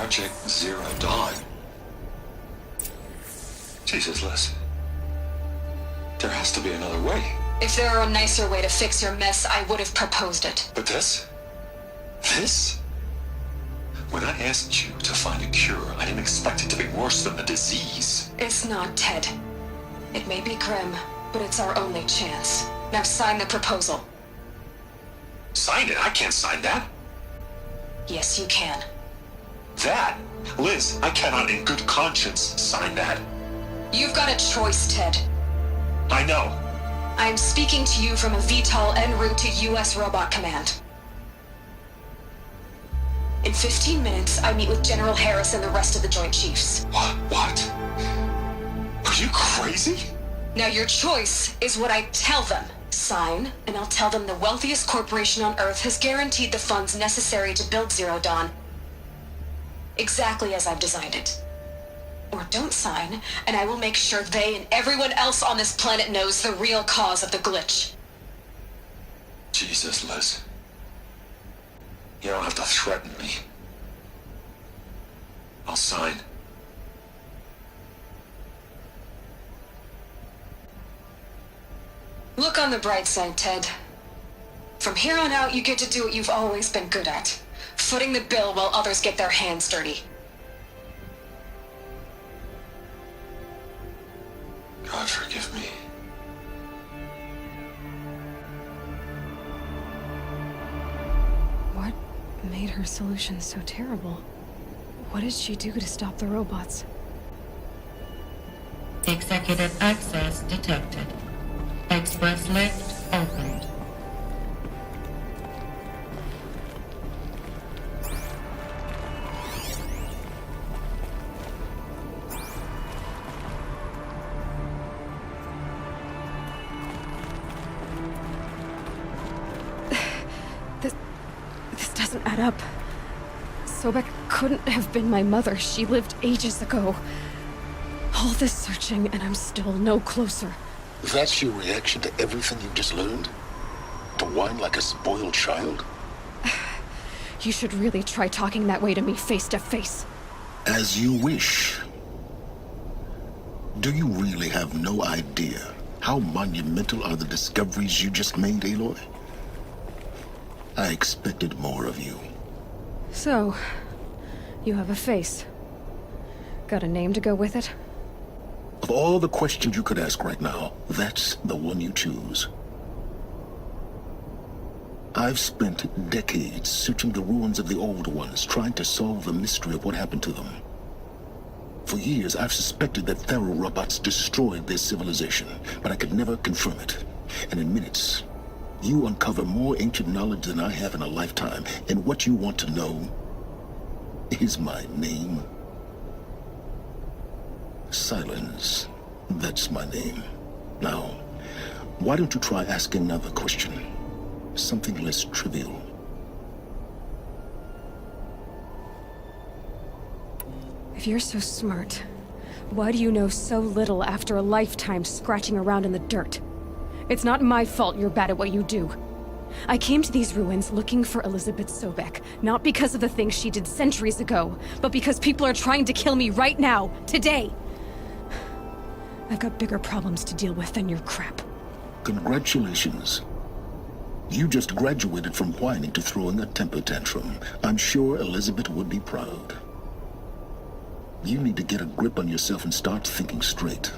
Project Zero Dawn? Jesus, Liz. There has to be another way. If there were a nicer way to fix your mess, I would have proposed it. But this? This? When I asked you to find a cure, I didn't expect it to be worse than the disease. It's not, Ted. It may be grim, but it's our only chance. Now sign the proposal. Sign it? I can't sign that. Yes, you can. That? Liz, I cannot in good conscience sign that. You've got a choice, Ted. I know. I am speaking to you from a VTOL en route to U.S. Robot Command. In 15 minutes, I meet with General Harris and the rest of the Joint Chiefs. What? Are you crazy? Now your choice is what I tell them. Sign, and I'll tell them the wealthiest corporation on Earth has guaranteed the funds necessary to build Zero Dawn. Exactly as I've designed it. Or don't sign, and I will make sure they and everyone else on this planet knows the real cause of the glitch. Jesus, Liz. You don't have to threaten me. I'll sign. Look on the bright side, Ted. From here on out, you get to do what you've always been good at. Footing the bill while others get their hands dirty. God forgive me. What made her solution so terrible? What did she do to stop the robots? Executive access detected. Express lift opened. This doesn't add up. Sobek couldn't have been my mother. She lived ages ago. All this searching, and I'm still no closer. That's your reaction to everything you've just learned? To whine like a spoiled child? You should really try talking that way to me face to face. As you wish. Do you really have no idea how monumental are the discoveries you just made, Aloy? I expected more of you. So, you have a face. Got a name to go with it? Of all the questions you could ask right now, that's the one you choose. I've spent decades searching the ruins of the old ones, trying to solve the mystery of what happened to them. For years, I've suspected that Pharaoh robots destroyed their civilization, but I could never confirm it. And in minutes, you uncover more ancient knowledge than I have in a lifetime, and what you want to know is my name. Sylens. That's my name. Now, why don't you try asking another question? Something less trivial. If you're so smart, why do you know so little after a lifetime scratching around in the dirt? It's not my fault you're bad at what you do. I came to these ruins looking for Elizabeth Sobek, not because of the things she did centuries ago, but because people are trying to kill me right now, today. I've got bigger problems to deal with than your crap. Congratulations. You just graduated from whining to throwing a temper tantrum. I'm sure Elizabeth would be proud. You need to get a grip on yourself and start thinking straight.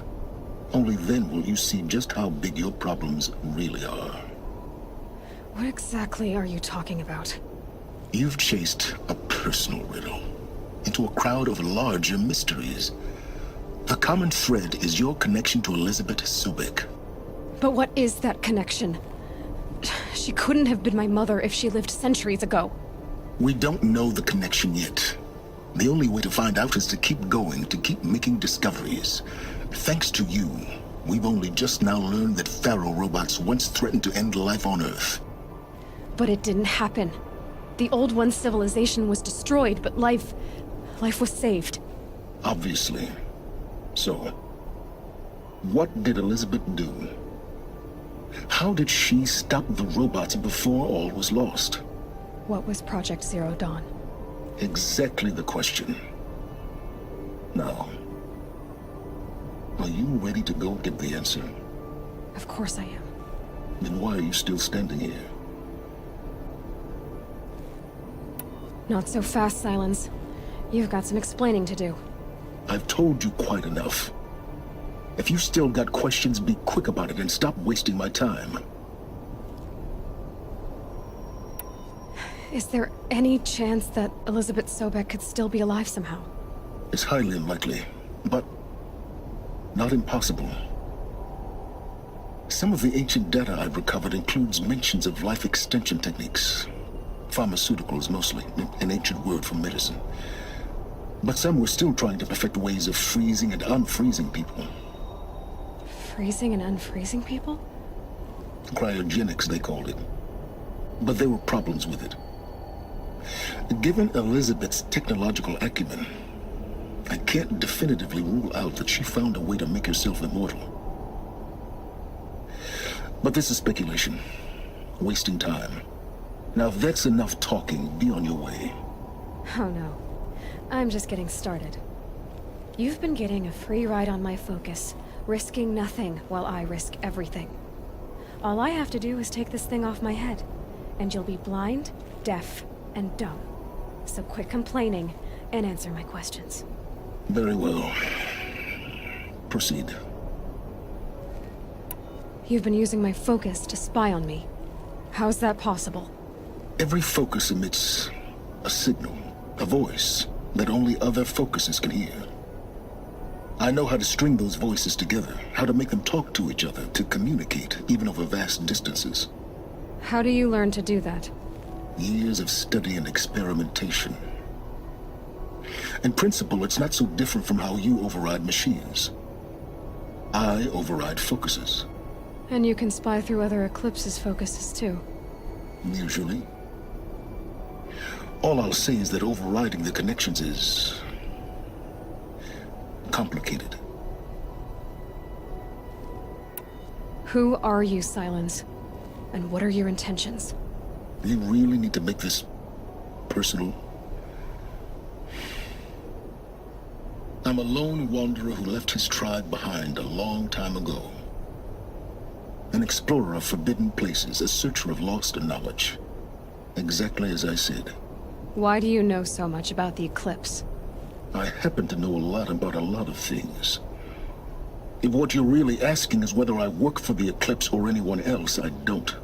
Only then will you see just how big your problems really are. What exactly are you talking about? You've chased a personal riddle into a crowd of larger mysteries. The common thread is your connection to Elizabeth Sobek. But what is that connection? She couldn't have been my mother if she lived centuries ago. We don't know the connection yet. The only way to find out is to keep going, to keep making discoveries. Thanks to you, we've only just now learned that Pharaoh robots once threatened to end life on Earth. But it didn't happen. The Old One's civilization was destroyed, but life was saved. Obviously. So, what did Elizabeth do? How did she stop the robots before all was lost? What was Project Zero Dawn? Exactly the question. Now, are you ready to go get the answer? Of course I am. Then why are you still standing here? Not so fast, Sylens. You've got some explaining to do. I've told you quite enough. If you still got questions, be quick about it and stop wasting my time. Is there any chance that Elizabeth Sobek could still be alive somehow? It's highly unlikely, but not impossible. Some of the ancient data I've recovered includes mentions of life extension techniques. Pharmaceuticals, mostly, an ancient word for medicine. But some were still trying to perfect ways of freezing and unfreezing people. Freezing and unfreezing people? Cryogenics, they called it. But there were problems with it. Given Elizabeth's technological acumen, I can't definitively rule out that she found a way to make herself immortal. But this is speculation. Wasting time. Now, if that's enough talking, be on your way. Oh no. I'm just getting started. You've been getting a free ride on my focus, risking nothing while I risk everything. All I have to do is take this thing off my head, and you'll be blind, deaf, and dumb. So quit complaining and answer my questions. Very well. Proceed. You've been using my focus to spy on me. How's that possible? Every focus emits a signal, a voice, that only other focuses can hear. I know how to string those voices together, how to make them talk to each other, to communicate, even over vast distances. How do you learn to do that? Years of study and experimentation. In principle, it's not so different from how you override machines. I override focuses. And you can spy through other Eclipse's focuses too. Usually. All I'll say is that overriding the connections is complicated. Who are you, Sylens? And what are your intentions? You really need to make this personal? I'm a lone wanderer who left his tribe behind a long time ago. An explorer of forbidden places, a searcher of lost knowledge. Exactly as I said. Why do you know so much about the Eclipse? I happen to know a lot about a lot of things. If what you're really asking is whether I work for the Eclipse or anyone else, I don't.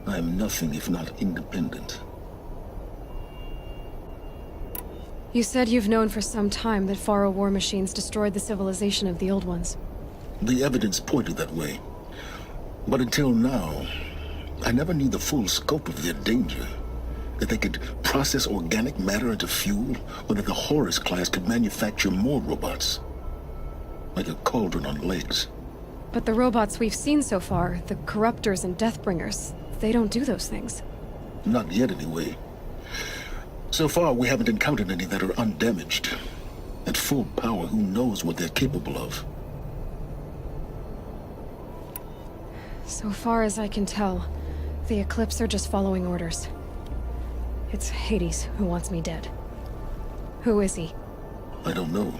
I am nothing if not independent. You said you've known for some time that Faro war machines destroyed the civilization of the Old Ones. The evidence pointed that way. But until now, I never knew the full scope of their danger. That they could process organic matter into fuel, or that the Horus class could manufacture more robots. Like a cauldron on legs. But the robots we've seen so far, the Corruptors and Deathbringers, they don't do those things. Not yet, anyway. So far, we haven't encountered any that are undamaged. At full power, who knows what they're capable of? So far as I can tell, the Eclipse are just following orders. It's Hades who wants me dead. Who is he? I don't know.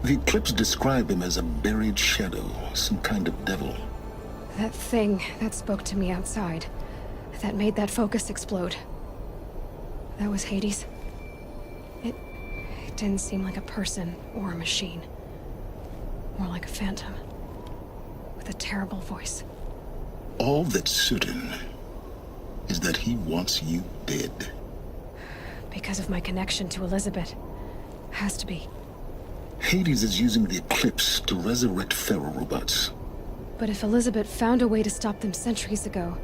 The Eclipse describe him as a buried shadow, some kind of devil. That thing that spoke to me outside, that made that focus explode. That was Hades. It didn't seem like a person or a machine. More like a phantom. With a terrible voice. All that's certain is that he wants you dead. Because of my connection to Elizabeth. Has to be. Hades is using the Eclipse to resurrect feral robots. But if Elizabeth found a way to stop them centuries ago,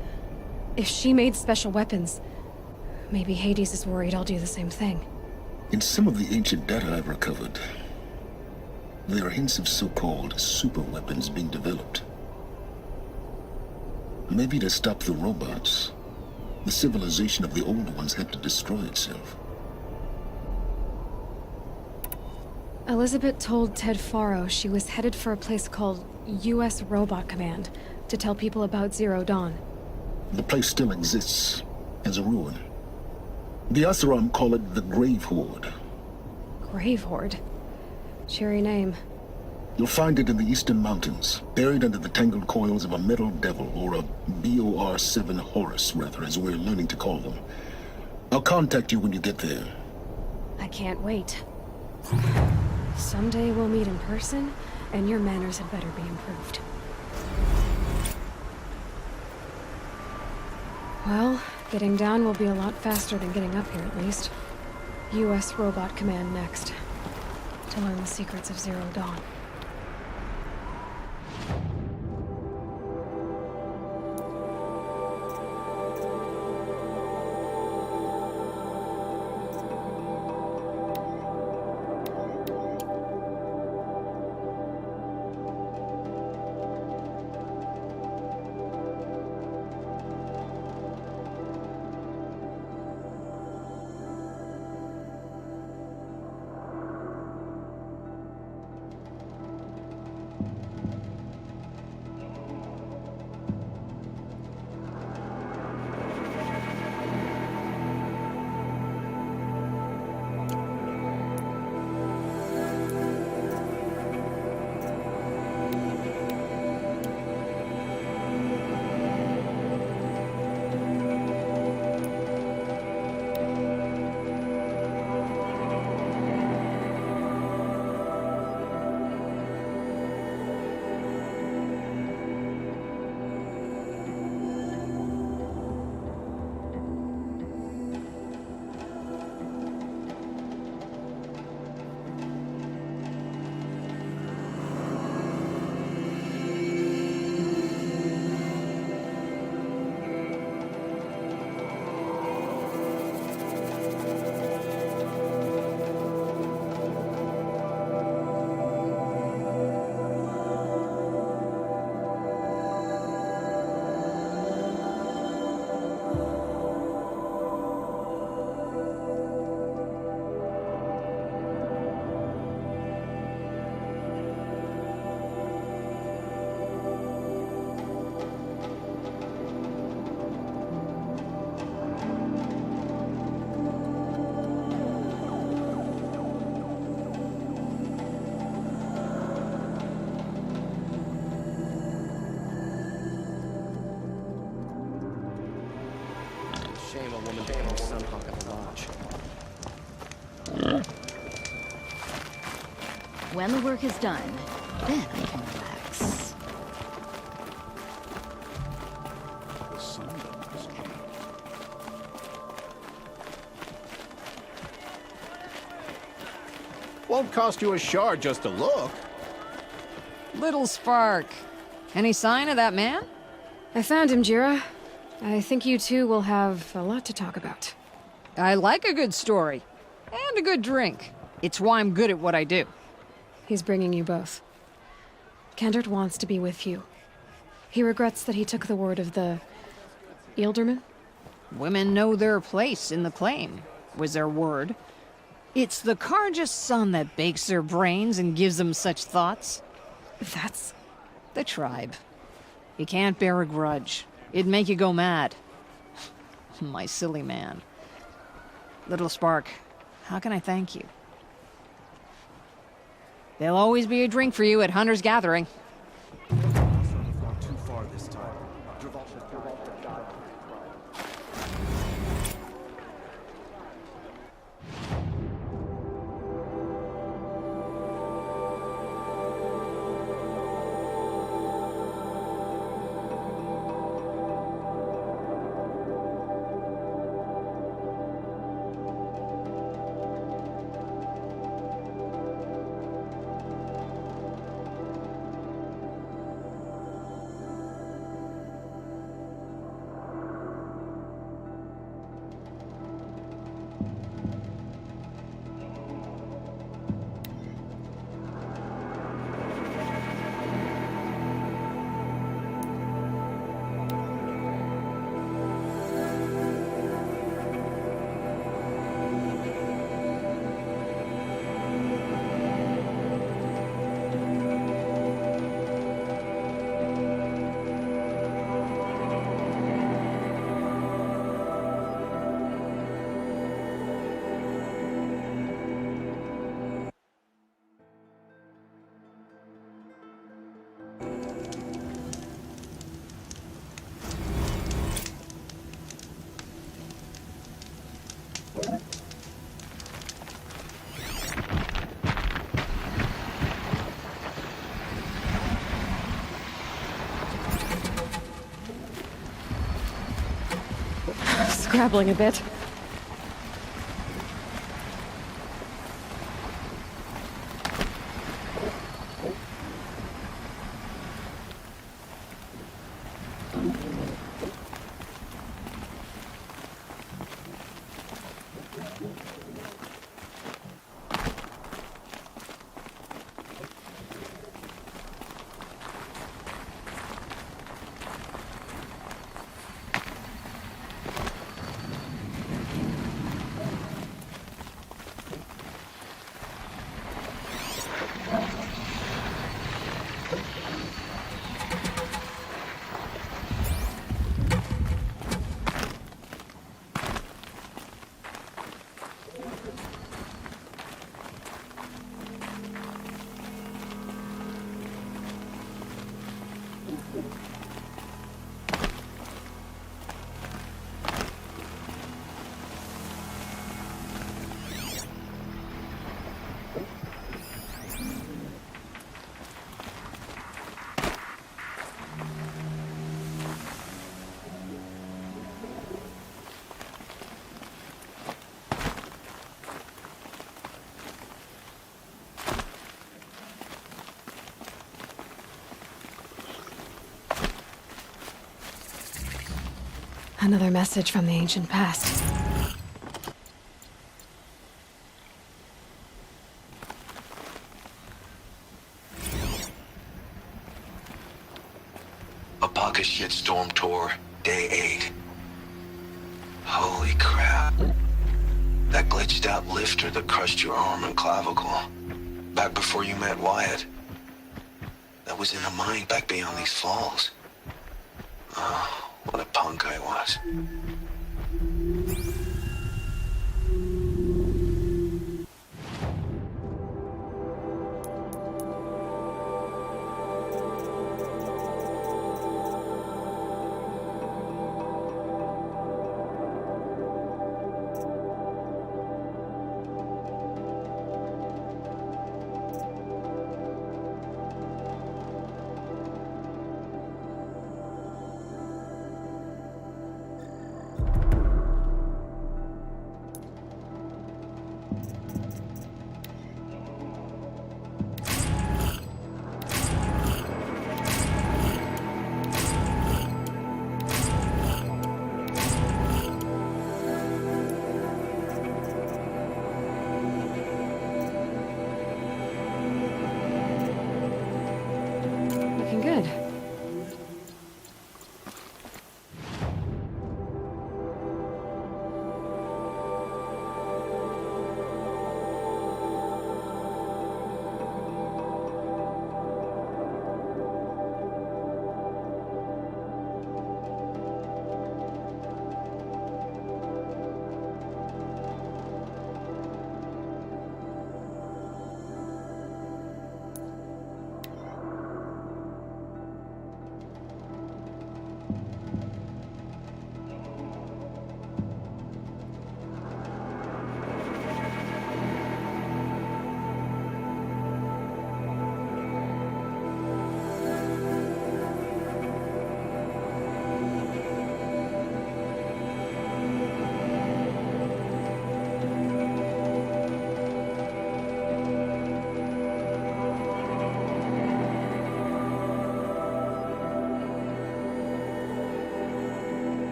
if she made special weapons, maybe Hades is worried I'll do the same thing. In some of the ancient data I've recovered, there are hints of so-called super weapons being developed. Maybe to stop the robots, the civilization of the old ones had to destroy itself. Elizabeth told Ted Faro she was headed for a place called U.S. Robot Command to tell people about Zero Dawn. The place still exists, as a ruin. The Asaram call it the Grave Horde. Grave Horde. Cheery name. You'll find it in the eastern mountains, buried under the tangled coils of a metal devil, or a BOR-7 Horus, rather, as we're learning to call them. I'll contact you when you get there. I can't wait. Someday we'll meet in person, and your manners had better be improved. Well, getting down will be a lot faster than getting up here, at least. U.S. Robot Command next. To learn the secrets of Zero Dawn. Shame a woman to have son hawk at the lodge. When the work is done, then I can relax. The sun has changed. Won't cost you a shard just to look. Little spark. Any sign of that man? I found him, Jira. I think you two will have a lot to talk about. I like a good story. And a good drink. It's why I'm good at what I do. He's bringing you both. Kendrick wants to be with you. He regrets that he took the word of the... Ealderman? Women know their place in the claim, was their word. It's the Karja's son that bakes their brains and gives them such thoughts. That's... The tribe. You can't bear a grudge. It'd make you go mad. My silly man. Little Spark, how can I thank you? There'll always be a drink for you at Hunter's Gathering. Too far this time. scrabbling a bit. Another message from the ancient past. A pocket shitstorm tour, day 8. Holy crap. That glitched out lifter that crushed your arm and clavicle. Back before you met Wyatt. That was in a mine back beyond these falls. Oh, what a punk I was.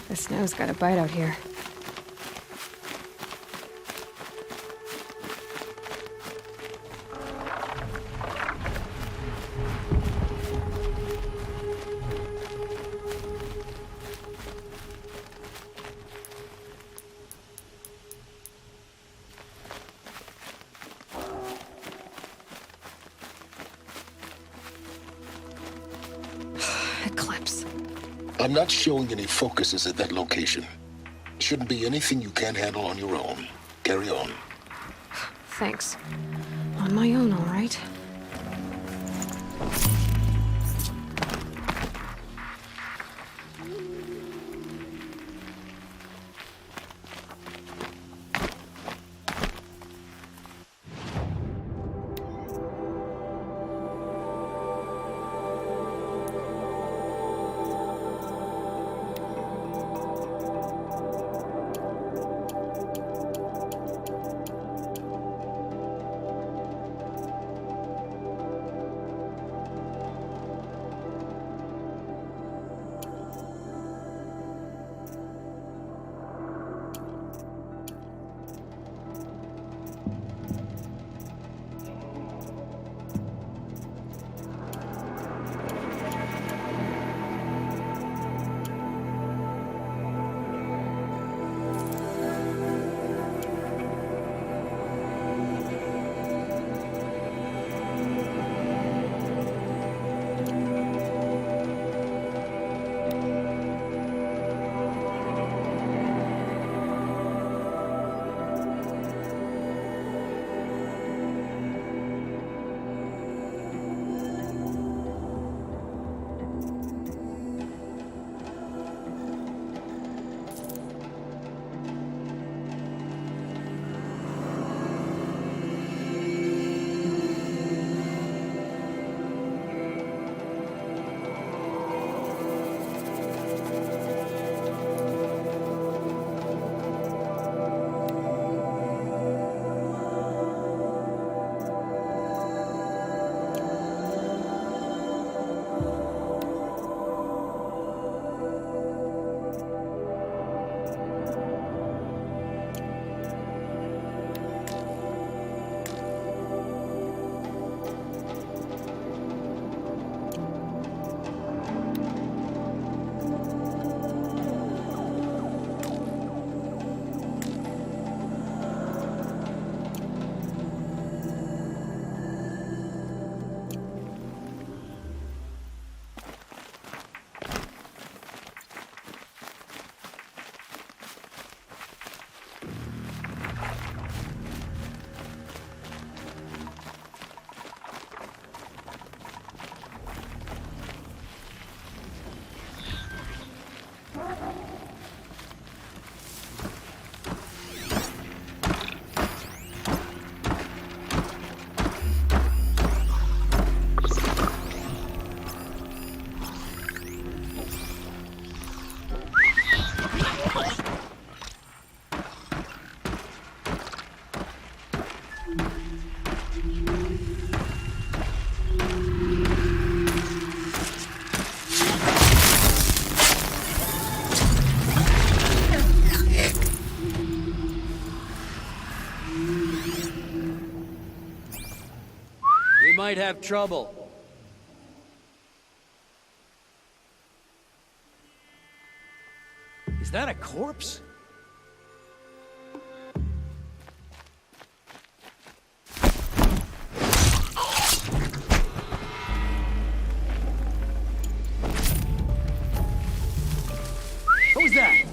The snow's got a bite out here. Eclipse. I'm not showing any focuses at that location. Shouldn't be anything you can't handle on your own. Carry on. thanks. On my own, all right? Might have trouble. Is that a corpse? What was that?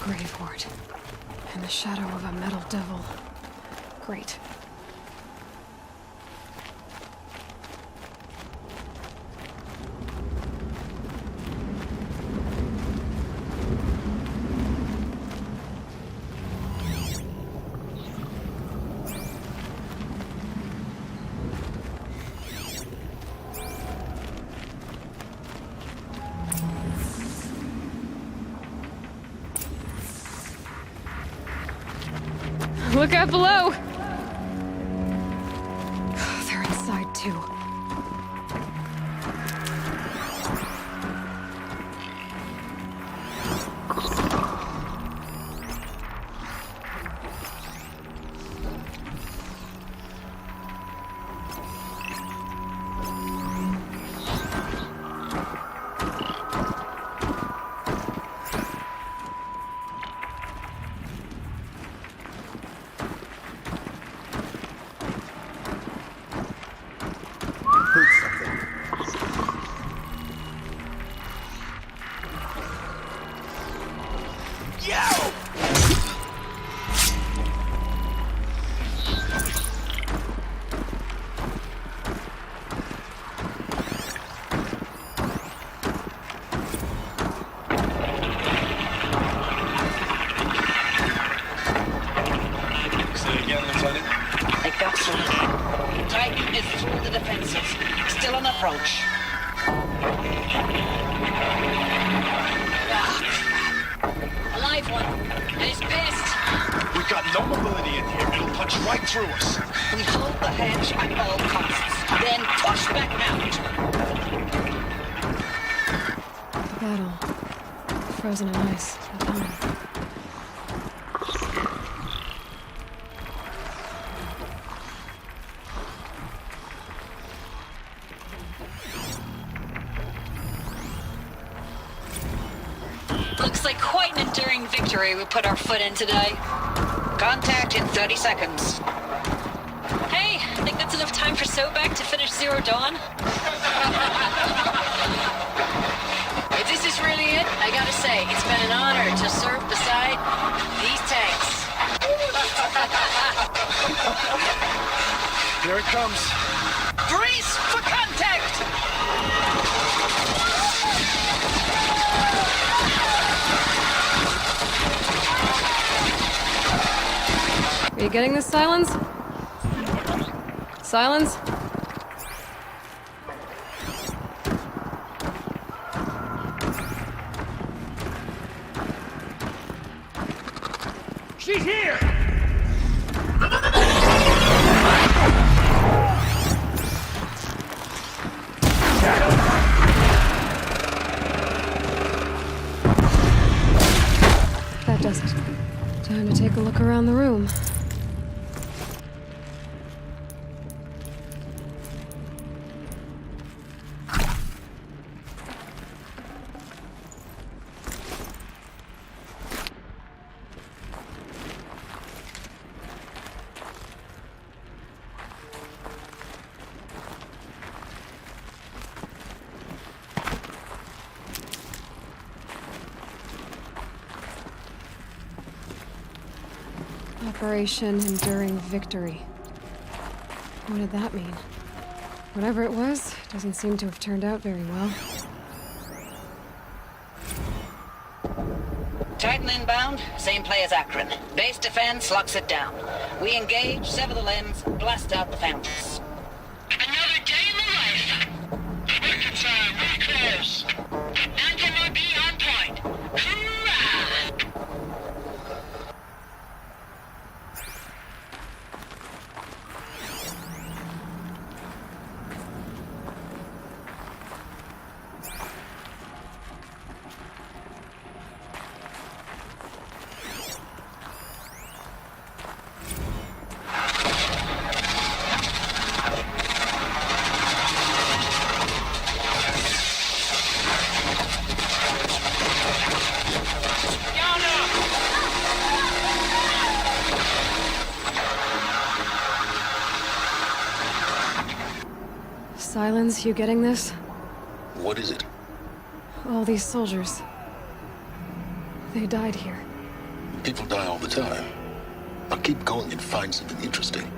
Grave hoard. And the shadow of a metal devil. Great. Look out below! They're inside, too. Still on approach. A live one, and he's pissed. We've got no mobility in here. It'll punch right through us. We hold the hedge at all costs, then push back out. The battle. Frozen in ice. At home. Looks like quite an enduring victory we put our foot in today. Contact in 30 seconds. Hey, I think that's enough time for Sobek to finish Zero Dawn. If this is really it, I gotta say, it's been an honor to serve beside these tanks. Here it comes. Brace for contact! Are you getting this, Sylens? Sylens? She's here! That does it. Time to take a look around the room. Operation Enduring Victory. What did that mean? Whatever it was, doesn't seem to have turned out very well. Titan inbound, same play as Akron. Base defense locks it down. We engage, sever the limbs, blast out the fountains. Another day in the life. Record time, really close. Anthem be on point. Hoorah! Sylens, you getting this? What is it? All these soldiers. They died here. People die all the time. Now keep going and find something interesting.